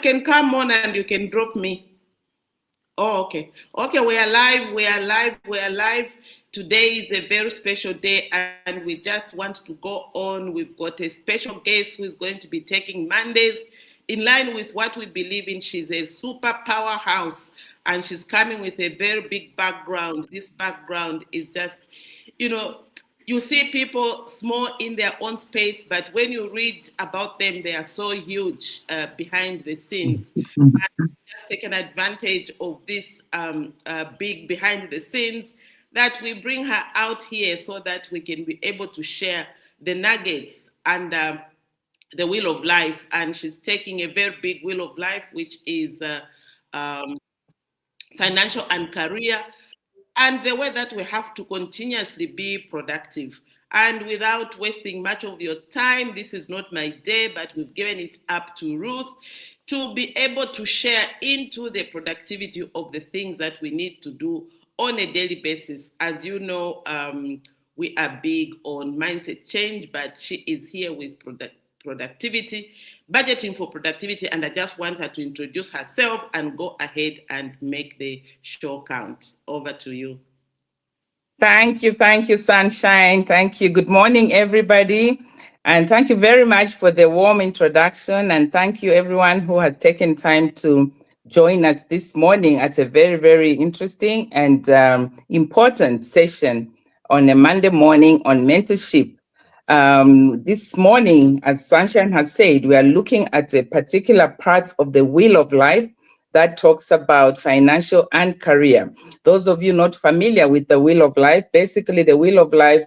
can come on and you can drop me. Oh, okay. Okay, we are live. Today is a very special day, and we just want to go on. We've got a special guest who is going to be taking Mondays in line with what we believe in. She's a super powerhouse, and she's coming with a very big background. This background is just, you see people small in their own space, but when you read about them, they are so huge behind the scenes. Just taken advantage of this big behind the scenes, that we bring her out here so that we can be able to share the nuggets and the wheel of life. And she's taking a very big wheel of life, which is financial and career, and the way that we have to continuously be productive. And without wasting much of your time, this is not my day, but we've given it up to Ruth to be able to share into the productivity of the things that we need to do on a daily basis. As you know, we are big on mindset change, but she is here with productivity, budgeting for productivity, and I just want her to introduce herself and go ahead and make the show count. Over to you. Thank you, Sunshine. Thank you. Good morning, everybody. And thank you very much for the warm introduction. And thank you, everyone who has taken time to join us this morning at a very, very interesting and important session on a Monday morning on mentorship. This morning, as Sunshine has said, we are looking at a particular part of the wheel of life that talks about financial and career. Those of you not familiar with the wheel of life, basically the wheel of life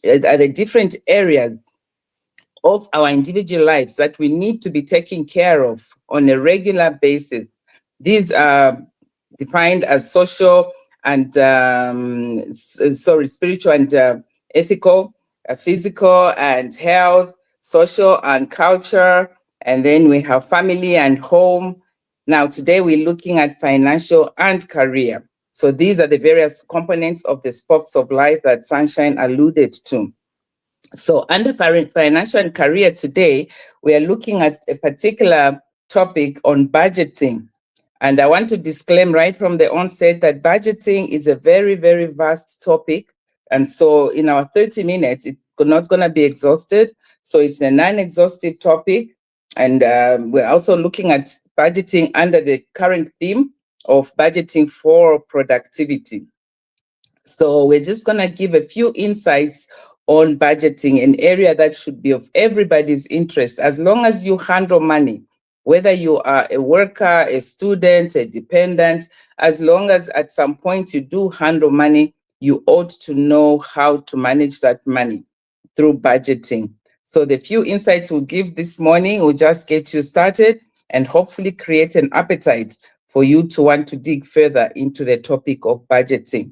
are the different areas of our individual lives that we need to be taking care of on a regular basis. These are defined as social and spiritual and ethical, physical and health, social and culture, and then we have family and home. Now, today we're looking at financial and career. So these are the various components of the spokes of life that Sunshine alluded to. So under financial and career today, we are looking at a particular topic on budgeting. And I want to disclaim right from the onset that budgeting is a very, very vast topic. And so in our 30 minutes, it's not going to be exhausted. So it's a non-exhaustive topic. And we're also looking at budgeting under the current theme of budgeting for productivity. So we're just going to give a few insights on budgeting, an area that should be of everybody's interest. As long as you handle money, whether you are a worker, a student, a dependent, as long as at some point you do handle money, you ought to know how to manage that money through budgeting. So the few insights we'll give this morning will just get you started and hopefully create an appetite for you to want to dig further into the topic of budgeting.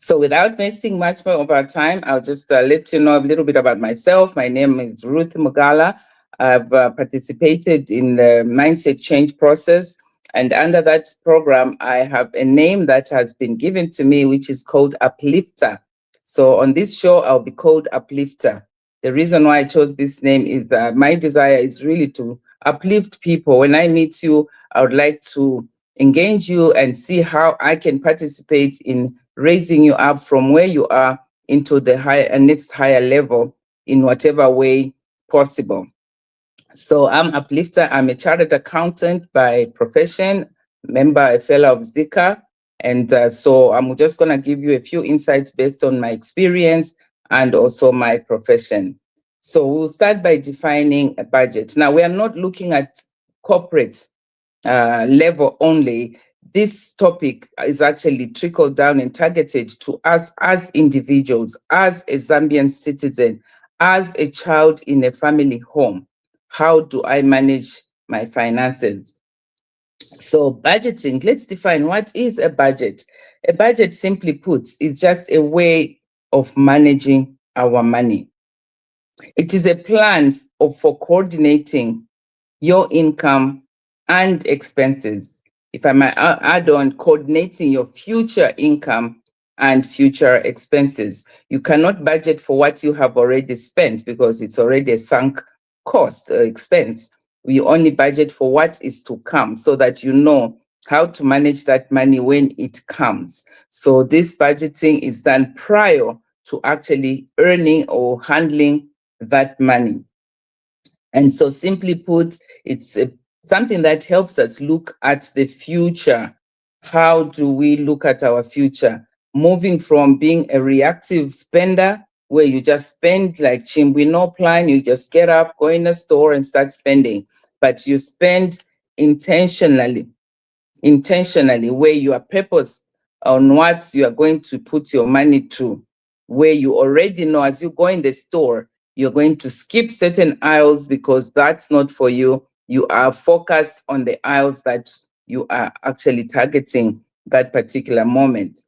So without wasting much more of our time, I'll just let you know a little bit about myself. My name is Ruth Mugala. I've participated in the mindset change process. And under that program, I have a name that has been given to me, which is called Uplifter. So on this show, I'll be called Uplifter. The reason why I chose this name is my desire is really to uplift people. When I meet you, I would like to engage you and see how I can participate in raising you up from where you are into the next higher level in whatever way possible. So I'm Uplifter. I'm a chartered accountant by profession, a fellow of Zika. And so I'm just going to give you a few insights based on my experience and also my profession. So we'll start by defining a budget. Now, we are not looking at corporate level only. This topic is actually trickled down and targeted to us as individuals, as a Zambian citizen, as a child in a family home. How do I manage my finances? So budgeting, let's define what is a budget. A budget, simply put, is just a way of managing our money. It is a plan for coordinating your income and expenses. If I might add on, coordinating your future income and future expenses. You cannot budget for what you have already spent because it's already a sunk cost expense. We only budget for what is to come so that you know how to manage that money when it comes. So this budgeting is done prior to actually earning or handling that money. And so simply put, it's something that helps us look at the future. How do we look at our future? Moving from being a reactive spender, where you just spend like chimbi, no plan, you just get up, go in a store and start spending. But you spend intentionally, where you are purposed on what you are going to put your money to, where you already know as you go in the store, you're going to skip certain aisles because that's not for you. You are focused on the aisles that you are actually targeting that particular moment.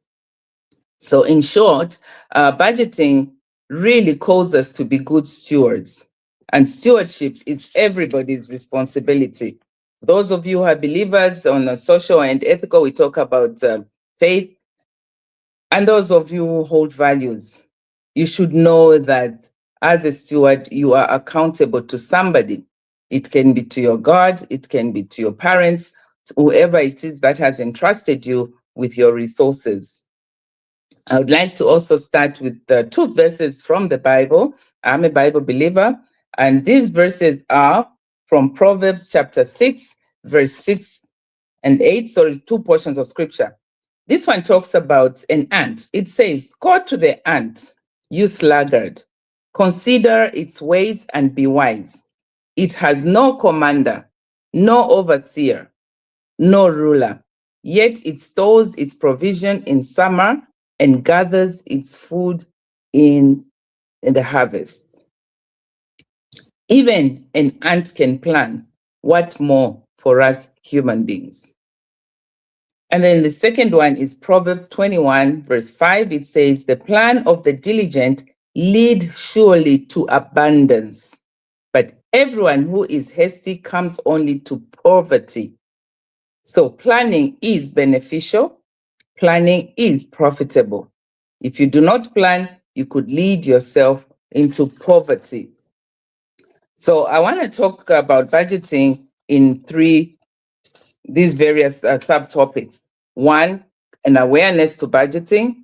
So in short, budgeting really calls us to be good stewards. And stewardship is everybody's responsibility. Those of you who are believers on social and ethical, we talk about faith. And those of you who hold values, you should know that as a steward, you are accountable to somebody. It can be to your God, it can be to your parents, whoever it is that has entrusted you with your resources. I would like to also start with two verses from the Bible. I'm a Bible believer, and these verses are from Proverbs chapter 6, verse 6 and 8. Sorry, two portions of scripture. This one talks about an ant. It says, "Go to the ant, you sluggard. Consider its ways and be wise. It has no commander, no overseer, no ruler. Yet it stores its provision in summer and gathers its food in the harvest." Even an ant can plan. What more for us human beings? And then the second one is Proverbs 21, verse 5. It says, "The plan of the diligent lead surely to abundance, but everyone who is hasty comes only to poverty." So planning is beneficial. Planning is profitable. If you do not plan, you could lead yourself into poverty. So I want to talk about budgeting in these various subtopics. One, an awareness to budgeting.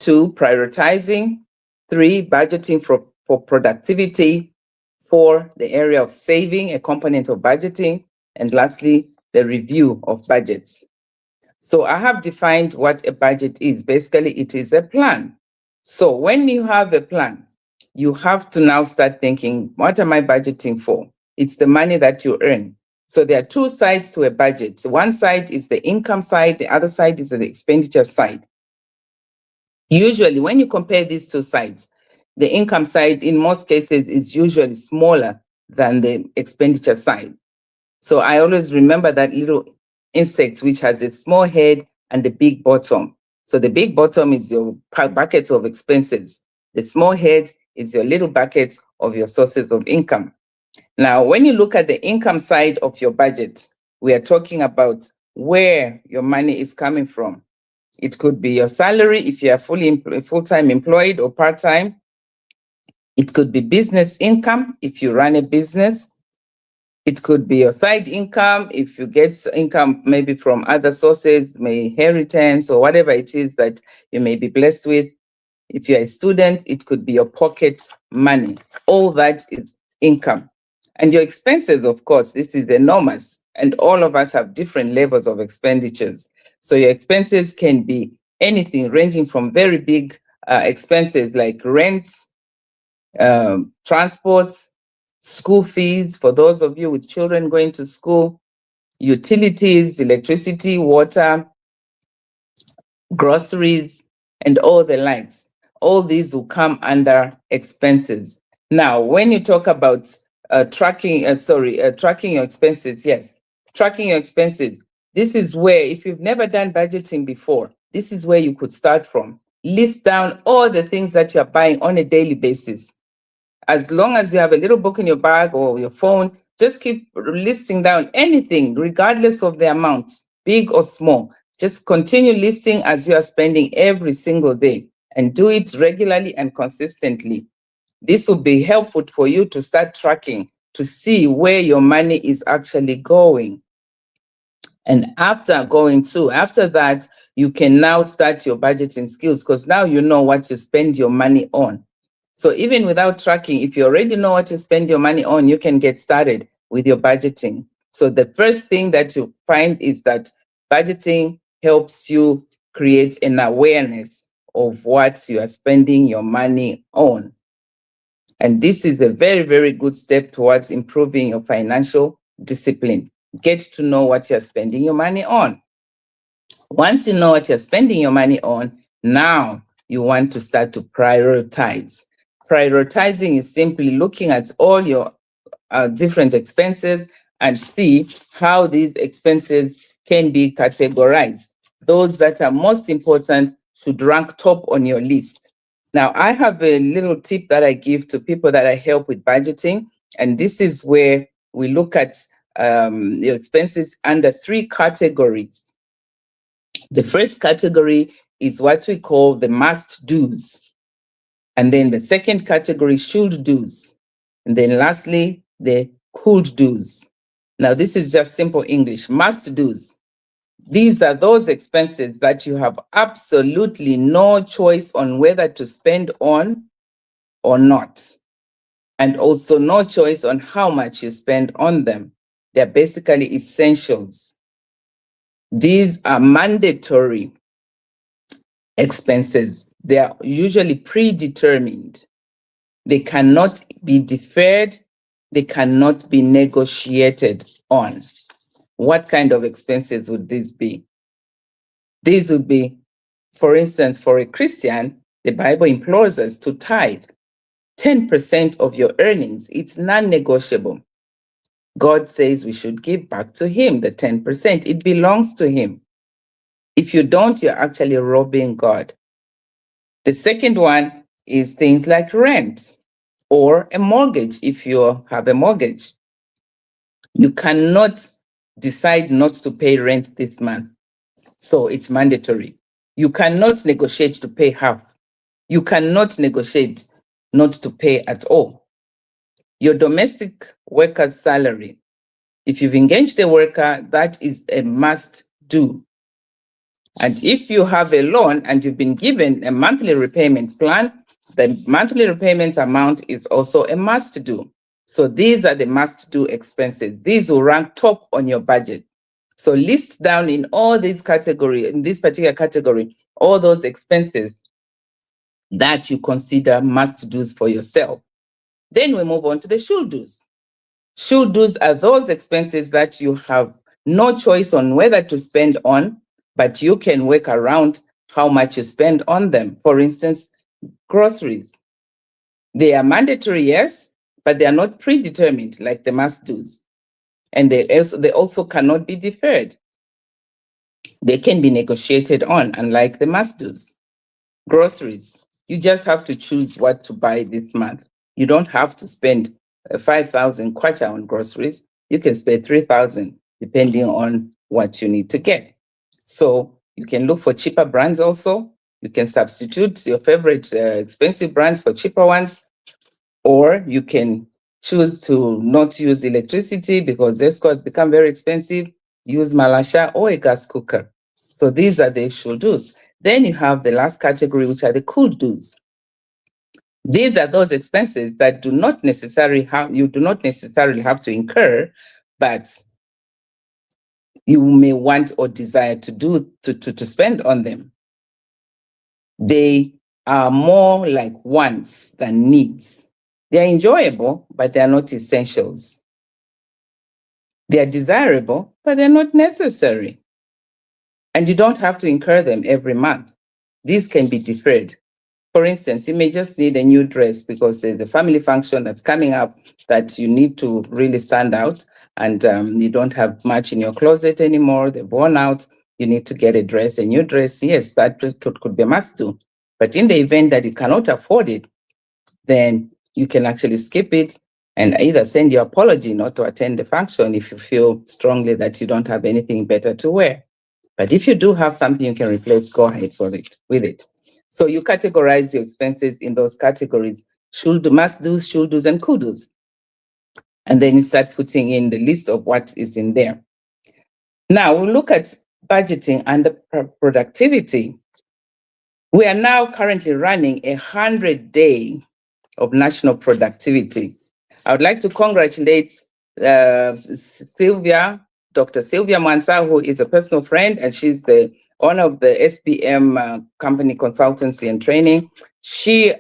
Two, prioritizing. Three, budgeting for productivity. Four, the area of saving, a component of budgeting. And lastly, the review of budgets. So I have defined what a budget is. Basically, it is a plan. So when you have a plan, you have to now start thinking, what am I budgeting for? It's the money that you earn. So there are two sides to a budget. So one side is the income side, the other side is the expenditure side. Usually, when you compare these two sides, the income side, in most cases, is usually smaller than the expenditure side. So I always remember that little insect which has a small head and a big bottom. So the big bottom is your bucket of expenses. The small head is your little bucket of your sources of income. Now, when you look at the income side of your budget, we are talking about where your money is coming from. It could be your salary if you are full-time employed or part-time. It could be business income if you run a business. It could be your side income if you get income maybe from other sources, maybe inheritance or whatever it is that you may be blessed with. If you're a student, it could be your pocket money. All that is income. And your expenses, of course, this is enormous. And all of us have different levels of expenditures. So your expenses can be anything ranging from very big expenses like rent, transports, school fees for those of you with children going to school, utilities, electricity, water, groceries, and all the likes. All these will come under expenses. Now, when you talk about tracking your expenses, yes, tracking your expenses. This is where, if you've never done budgeting before, this is where you could start from. List down all the things that you're buying on a daily basis. As long as you have a little book in your bag or your phone, just keep listing down anything, regardless of the amount, big or small. Just continue listing as you are spending every single day, and do it regularly and consistently. This will be helpful for you to start tracking, to see where your money is actually going. And after that, you can now start your budgeting skills, because now you know what to spend your money on. So even without tracking, if you already know what to spend your money on, you can get started with your budgeting. So the first thing that you find is that budgeting helps you create an awareness of what you are spending your money on. And this is a very, very good step towards improving your financial discipline. Get to know what you're spending your money on. Once you know what you're spending your money on, now you want to start to prioritize. Prioritizing is simply looking at all your different expenses and see how these expenses can be categorized. Those that are most important should rank top on your list. Now, I have a little tip that I give to people that I help with budgeting, and this is where we look at your expenses under 3 categories. The first category is what we call the must-dos. And then the second category, should-dos. And then lastly, the could-dos. Now, this is just simple English. Must-dos. These are those expenses that you have absolutely no choice on whether to spend on or not. And also no choice on how much you spend on them. They're basically essentials. These are mandatory expenses. They are usually predetermined. They cannot be deferred. They cannot be negotiated on. What kind of expenses would these be? These would be, for instance, for a Christian, the Bible implores us to tithe 10% of your earnings. It's non-negotiable. God says we should give back to him the 10%. It belongs to him. If you don't, you're actually robbing God. The second one is things like rent or a mortgage. If you have a mortgage, you cannot decide not to pay rent this month. So it's mandatory. You cannot negotiate to pay half. You cannot negotiate not to pay at all. Your domestic worker's salary, if you've engaged a worker, that is a must do. And if you have a loan and you've been given a monthly repayment plan, the monthly repayment amount is also a must do. So these are the must do expenses. These will rank top on your budget. So list down in all these categories, in this particular category, all those expenses that you consider must do's for yourself. Then we move on to the should do's. Should do's are those expenses that you have no choice on whether to spend on, but you can work around how much you spend on them. For instance, groceries. They are mandatory, yes, but they are not predetermined like the must-dos. And they also cannot be deferred. They can be negotiated on, unlike the must-dos. Groceries. You just have to choose what to buy this month. You don't have to spend 5,000 kwacha on groceries. You can spend 3,000 depending on what you need to get. So you can look for cheaper brands also. You can substitute your favorite expensive brands for cheaper ones, or you can choose to not use electricity because ESCO has become very expensive. Use malasha or a gas cooker. So these are the should do's. Then you have the last category, which are the could do's. These are those expenses that you do not necessarily have to incur, but you may want or desire to spend on them. They are more like wants than needs. They are enjoyable, but they are not essentials. They are desirable, but they're not necessary. And you don't have to incur them every month. These can be deferred. For instance, you may just need a new dress because there's a family function that's coming up that you need to really stand out, and you don't have much in your closet anymore. They've worn out. You need to get a new dress. Yes, that could be a must do. But in the event that you cannot afford it, then you can actually skip it and either send your apology not to attend the function if you feel strongly that you don't have anything better to wear. But if you do have something you can replace, go ahead with it. So you categorize your expenses in those categories: must do's, should do's, and could do's. And then you start putting in the list of what is in there. Now we'll look at budgeting and the productivity. We are now currently running 100-day of national productivity. I would like to congratulate Sylvia, Dr. Sylvia Mansa, who is a personal friend, and she's the owner of the SBM company consultancy and training.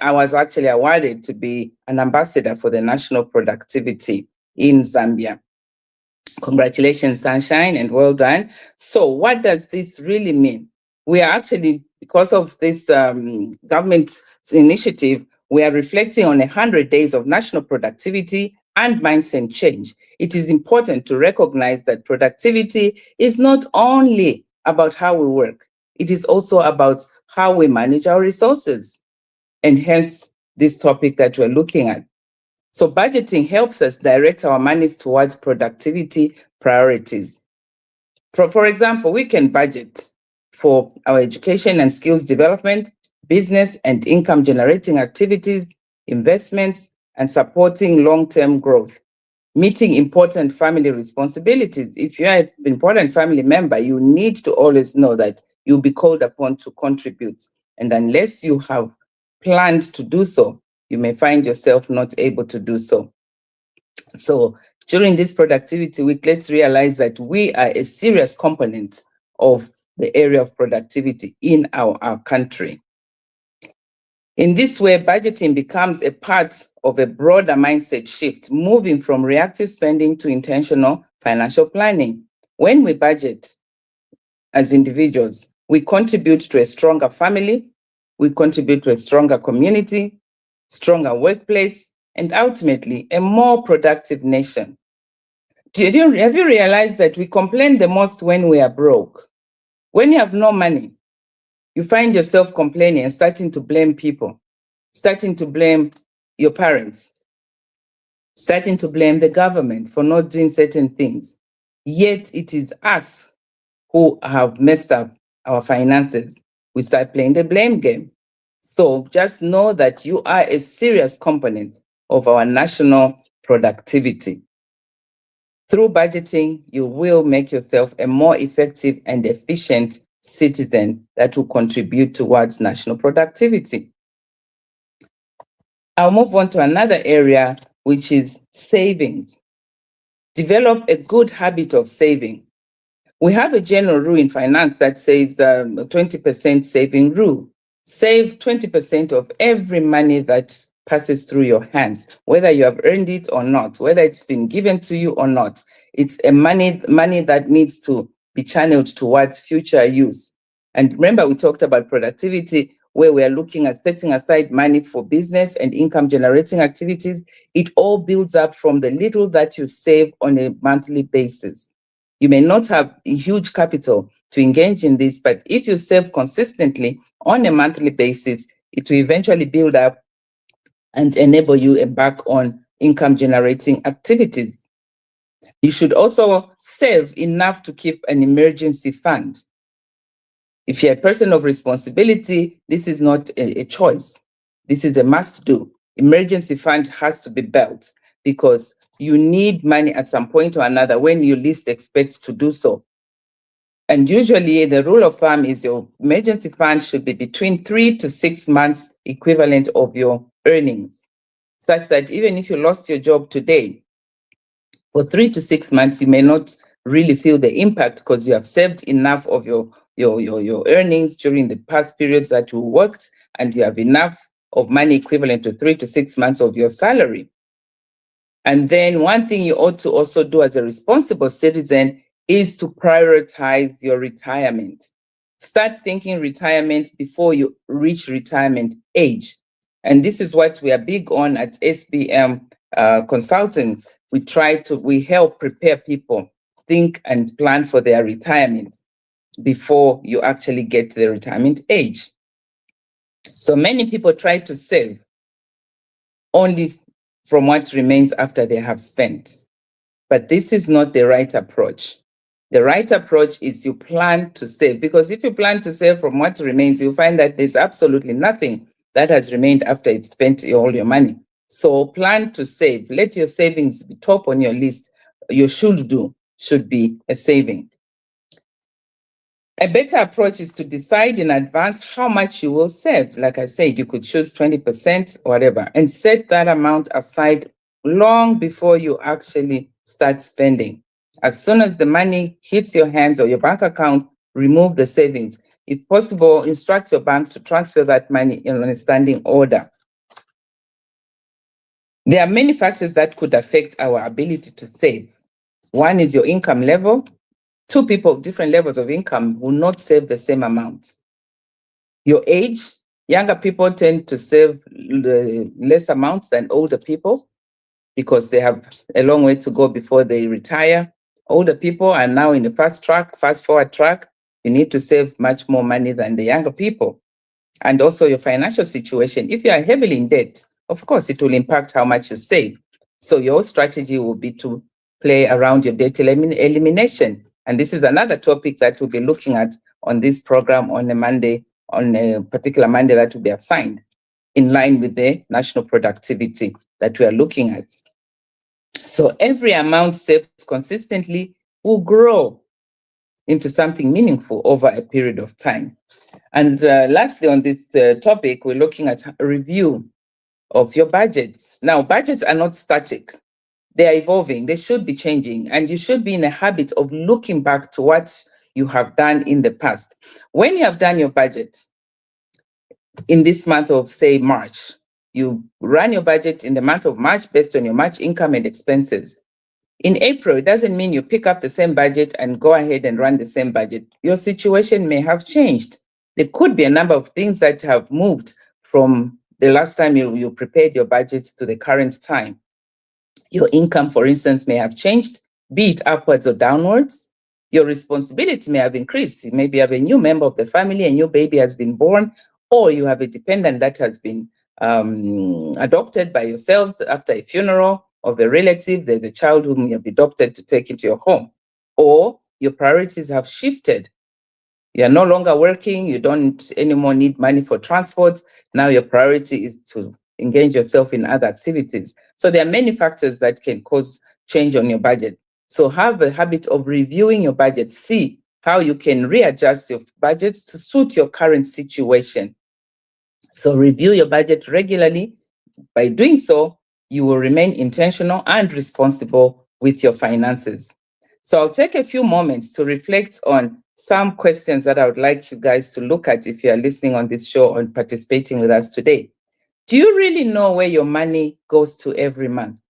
I was actually awarded to be an ambassador for the national productivity in Zambia. Congratulations, Sunshine, and well done. So what does this really mean? We are actually, because of this government initiative, we are reflecting on 100 days of national productivity and mindset change. It is important to recognize that productivity is not only about how we work, it is also about how we manage our resources, and hence this topic that we're looking at. So budgeting helps us direct our monies towards productivity priorities. For example, we can budget for our education and skills development, business and income generating activities, investments, and supporting long-term growth. Meeting important family responsibilities. If you are an important family member, you need to always know that you'll be called upon to contribute. And unless you have planned to do so, you may find yourself not able to do so. So during this productivity week, let's realize that we are a serious component of the area of productivity in our country. In this way, budgeting becomes a part of a broader mindset shift, moving from reactive spending to intentional financial planning. When we budget as individuals, we contribute to a stronger family, we contribute to a stronger community, stronger workplace, and ultimately a more productive nation. Have you realized that we complain the most when we are broke? When you have no money, you find yourself complaining and starting to blame people, starting to blame your parents, starting to blame the government for not doing certain things. Yet it is us who have messed up our finances. We start playing the blame game. So just know that you are a serious component of our national productivity. Through budgeting, you will make yourself a more effective and efficient citizen that will contribute towards national productivity. I'll move on to another area, which is savings. Develop a good habit of saving. We have a general rule in finance that says 20% saving rule. Save 20% of every money that passes through your hands, whether you have earned it or not, whether it's been given to you or not. It's a money that needs to be channeled towards future use. And remember, we talked about productivity, where we are looking at setting aside money for business and income generating activities. It all builds up from the little that you save on a monthly basis. You may not have a huge capital to engage in this, but if you save consistently on a monthly basis, it will eventually build up and enable you embark on income generating activities. You should also save enough to keep an emergency fund. If you're a person of responsibility, this is not a choice. This is a must do. Emergency fund has to be built because you need money at some point or another when you least expect to do so. And usually the rule of thumb is your emergency fund should be between 3 to 6 months equivalent of your earnings, such that even if you lost your job today, for 3 to 6 months, you may not really feel the impact because you have saved enough of your earnings during the past periods that you worked, and you have enough of money equivalent to 3 to 6 months of your salary. And then one thing you ought to also do as a responsible citizen is to prioritize your retirement. Start thinking retirement before you reach retirement age. And this is what we are big on at SBM Consulting. We help prepare people think and plan for their retirement before you actually get to the retirement age. So many people try to save only from what remains after they have spent. But this is not the right approach. The right approach is you plan to save, because if you plan to save from what remains, you'll find that there's absolutely nothing that has remained after you've spent all your money. So plan to save. Let your savings be top on your list. Your should be a saving. A better approach is to decide in advance how much you will save. Like I said, you could choose 20% or whatever, and set that amount aside long before you actually start spending. As soon as the money hits your hands or your bank account, remove the savings. If possible, instruct your bank to transfer that money in a standing order. There are many factors that could affect our ability to save. One is your income level. Two people with different levels of income will not save the same amount. Your age, younger people tend to save less amounts than older people because they have a long way to go before they retire. Older people are now in the fast forward track. You need to save much more money than the younger people. And also your financial situation. If you are heavily in debt, of course, it will impact how much you save. So your strategy will be to play around your debt elimination. And this is another topic that we'll be looking at on this program on a particular Monday that will be assigned in line with the national productivity that we are looking at. So every amount saved consistently will grow into something meaningful over a period of time. And lastly, on this topic, we're looking at a review of your budgets. Now, budgets are not static. They are evolving. They should be changing. And you should be in a habit of looking back to what you have done in the past. When you have done your budget in this month of, say, March, you run your budget in the month of March based on your March income and expenses. In April, it doesn't mean you pick up the same budget and go ahead and run the same budget. Your situation may have changed. There could be a number of things that have moved from the last time you prepared your budget to the current time. Your income, for instance, may have changed, be it upwards or downwards. Your responsibility may have increased. Maybe you have a new member of the family, a new baby has been born, or you have a dependent that has been adopted by yourselves after a funeral of a relative. There's a child whom you have adopted to take into your home. Or your priorities have shifted. You are no longer working. You don't anymore need money for transport. Now your priority is to engage yourself in other activities. So there are many factors that can cause change on your budget. So have a habit of reviewing your budget. See how you can readjust your budgets to suit your current situation. So review your budget regularly. By doing so, you will remain intentional and responsible with your finances. So I'll take a few moments to reflect on some questions that I would like you guys to look at if you are listening on this show and participating with us today. Do you really know where your money goes to every month?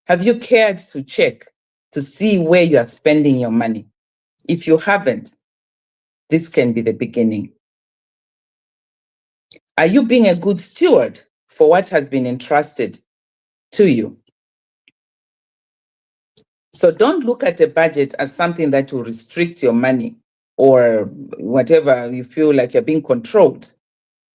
Have you cared to check to see where you are spending your money? If you haven't, this can be the beginning. Are you being a good steward for what has been entrusted to you? So don't look at a budget as something that will restrict your money or whatever you feel like you're being controlled.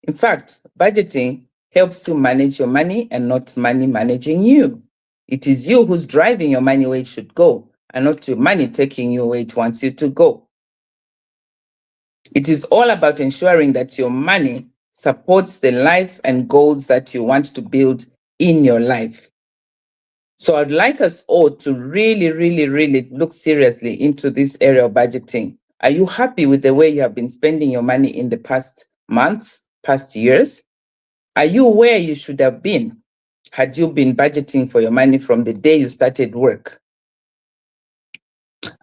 In fact, budgeting helps you manage your money and not money managing you. It is you who's driving your money where it should go and not your money taking you where it wants you to go. It is all about ensuring that your money supports the life and goals that you want to build in your life. So I'd like us all to really look seriously into this area of budgeting. Are you happy with the way you have been spending your money in the past months, past years? Are you where you should have been had you been budgeting for your money from the day you started work?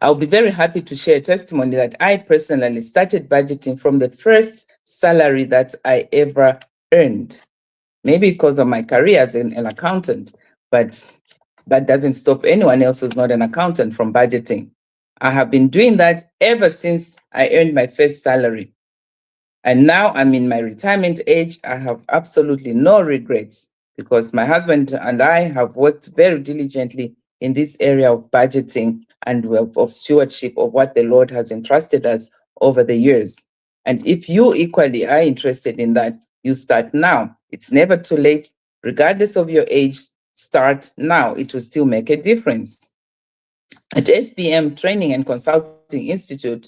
I'll be very happy to share a testimony that I personally started budgeting from the first salary that I ever earned. Maybe because of my career as an accountant, but that doesn't stop anyone else who's not an accountant from budgeting. I have been doing that ever since I earned my first salary. And now I'm in my retirement age. I have absolutely no regrets because my husband and I have worked very diligently in this area of budgeting and of stewardship of what the Lord has entrusted us over the years. And if you equally are interested in that, you start now. It's never too late. Regardless of your age, start now. It will still make a difference. At SBM Training and Consulting Institute,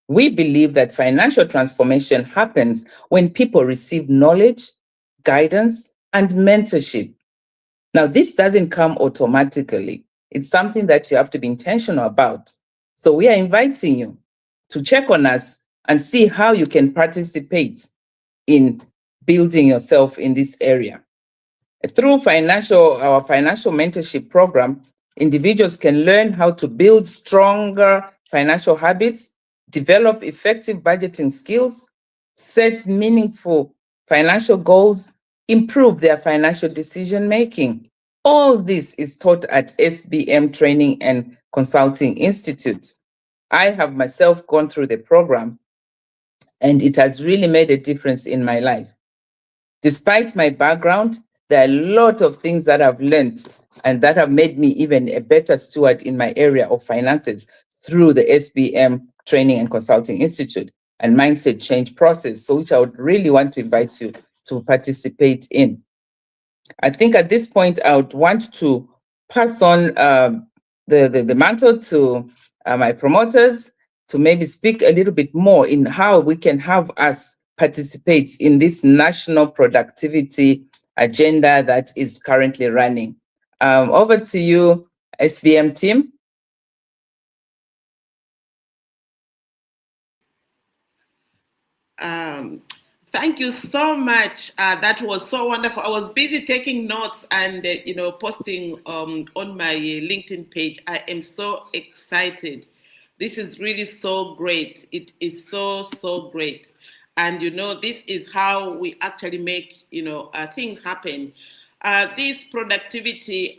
we believe that financial transformation happens when people receive knowledge, guidance, and mentorship. Now, this doesn't come automatically. It's something that you have to be intentional about. So we are inviting you to check on us and see how you can participate in building yourself in this area. Through our financial mentorship program, individuals can learn how to build stronger financial habits, develop effective budgeting skills, set meaningful financial goals, improve their financial decision making. All this is taught at SBM Training and Consulting Institute. I have myself gone through the program, and it has really made a difference in my life. Despite my background, there are a lot of things that I've learned and that have made me even a better steward in my area of finances through the SBM Training and Consulting Institute and Mindset Change process, so which I would really want to invite you to participate in. I think at this point, I would want to pass on the mantle to my promoters to maybe speak a little bit more in how we can have us participate in this national productivity agenda that is currently running. Over to you, SBM team. Thank you so much. That was so wonderful. I was busy taking notes and posting on my LinkedIn page. I am so excited. This is really so great. It is so great. And this is how we actually make things happen. This productivity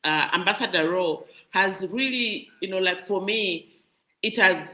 ambassador role has really, like for me, it has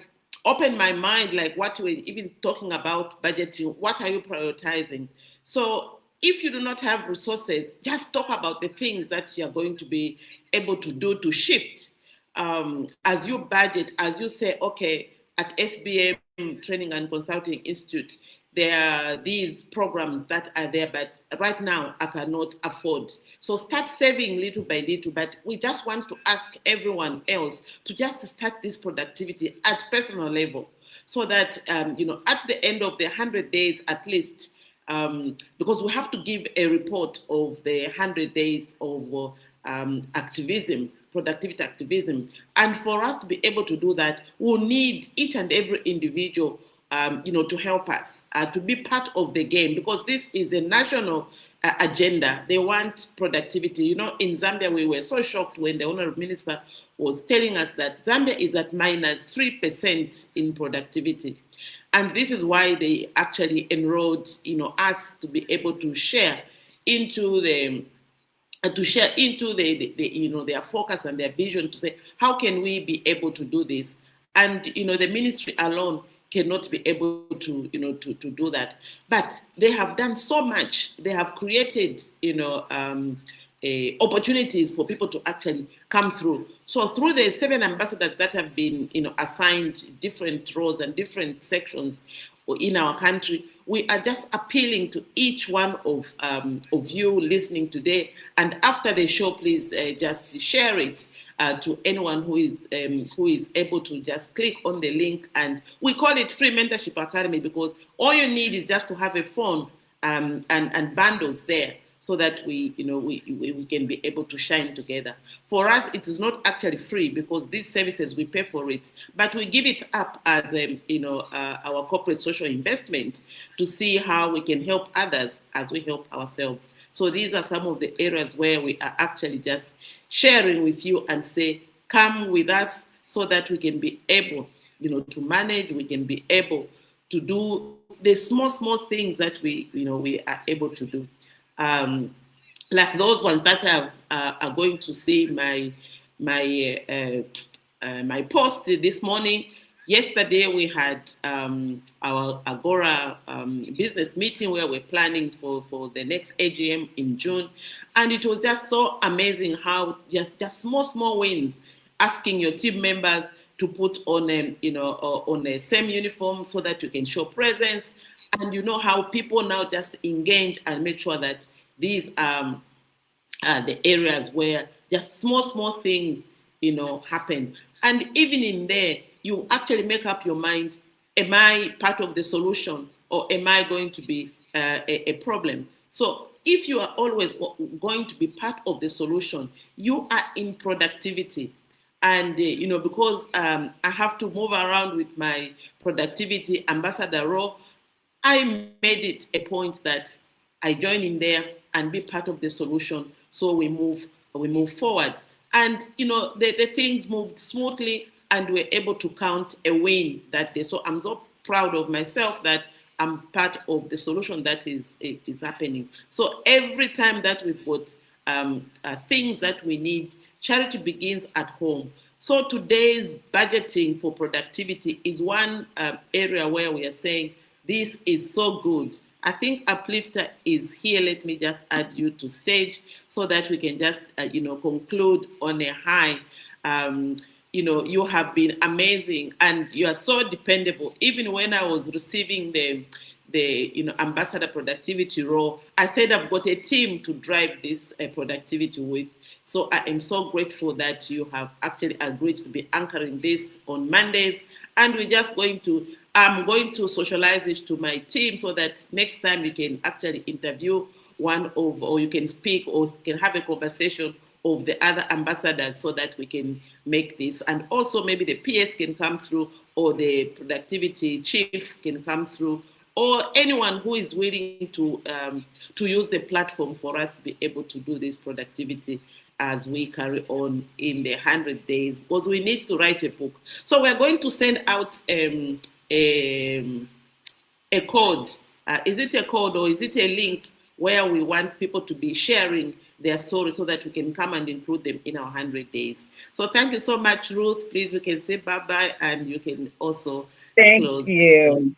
opened my mind, like what we're even talking about budgeting. What are you prioritizing? So if you do not have resources, just talk about the things that you're going to be able to do to shift. As you budget, as you say, okay, at SBM Training and Consulting Institute, there are these programs that are there, but right now I cannot afford. So start saving little by little, but we just want to ask everyone else to just start this productivity at personal level so that, at the end of the 100 days at least, because we have to give a report of the 100 days of activism, productivity activism. And for us to be able to do that, we'll need each and every individual to help us, to be part of the game, because this is a national agenda. They want productivity. In Zambia, we were so shocked when the Honorable Minister was telling us that Zambia is at -3% in productivity. And this is why they actually enrolled, us to be able to share into their focus and their vision to say, how can we be able to do this? And, the ministry alone cannot be able to do that. But they have done so much. They have created, opportunities for people to actually come through. So through the 7 ambassadors that have been, assigned different roles and different sections in our country, we are just appealing to each one of you listening today. And after the show, please just share it to anyone who is able to just click on the link. And we call it Free Mentorship Academy because all you need is just to have a phone and bundles there, so that we can be able to shine together. For us, it is not actually free because these services, we pay for it, but we give it up as our corporate social investment to see how we can help others as we help ourselves. So these are some of the areas where we are actually just sharing with you and say, come with us so that we can be able, to manage, we can be able to do the small things that we are able to do. Like those ones that are going to see my post this morning. Yesterday we had our Agora business meeting where we're planning for the next AGM in June, and it was just so amazing how just small wins, asking your team members to put on on a same uniform so that you can show presence. And how people now just engage and make sure that these are the areas where just small things, happen. And even in there, you actually make up your mind, am I part of the solution or am I going to be a problem? So if you are always going to be part of the solution, you are in productivity. And because I have to move around with my productivity ambassador role, I made it a point that I join in there and be part of the solution. So we move forward. And the things moved smoothly, and we're able to count a win that day. So I'm so proud of myself that I'm part of the solution that is happening. So every time that we've got things that we need, charity begins at home. So today's budgeting for productivity is one area where we are saying this is so good. I think Uplifter is here. Let me just add you to stage so that we can just conclude on a high. You have been amazing and you are so dependable. Even when I was receiving the ambassador productivity role, I said I've got a team to drive this productivity with. So I am so grateful that you have actually agreed to be anchoring this on Mondays. And I'm going to socialize it to my team so that next time you can actually interview or you can speak or can have a conversation of the other ambassadors so that we can make this. And also maybe the PS can come through, or the productivity chief can come through, or anyone who is willing to use the platform for us to be able to do this productivity as we carry on in the 100 days, because we need to write a book. So we're going to send out a code. Is it a code or is it a link where we want people to be sharing their stories so that we can come and include them in our 100 days? So thank you so much, Ruth. Please, we can say bye-bye, and you can also close. Thank you.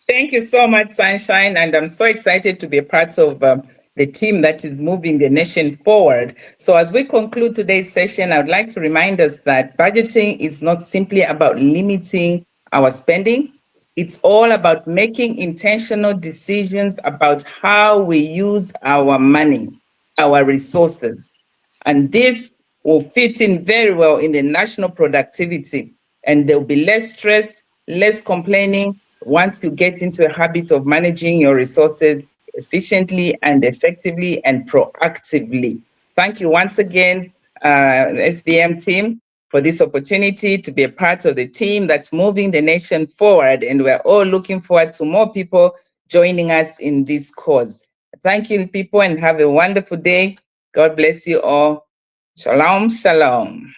Thank you so much, Sunshine. And I'm so excited to be a part of the team that is moving the nation forward. So as we conclude today's session, I would like to remind us that budgeting is not simply about limiting our spending. It's all about making intentional decisions about how we use our money, our resources. And this will fit in very well in the national productivity. And there'll be less stress, less complaining once you get into a habit of managing your resources efficiently and effectively and proactively. Thank you once again, SBM team, for this opportunity to be a part of the team that's moving the nation forward. And we're all looking forward to more people joining us in this cause. Thank you, people, and have a wonderful day. God bless you all. Shalom, shalom.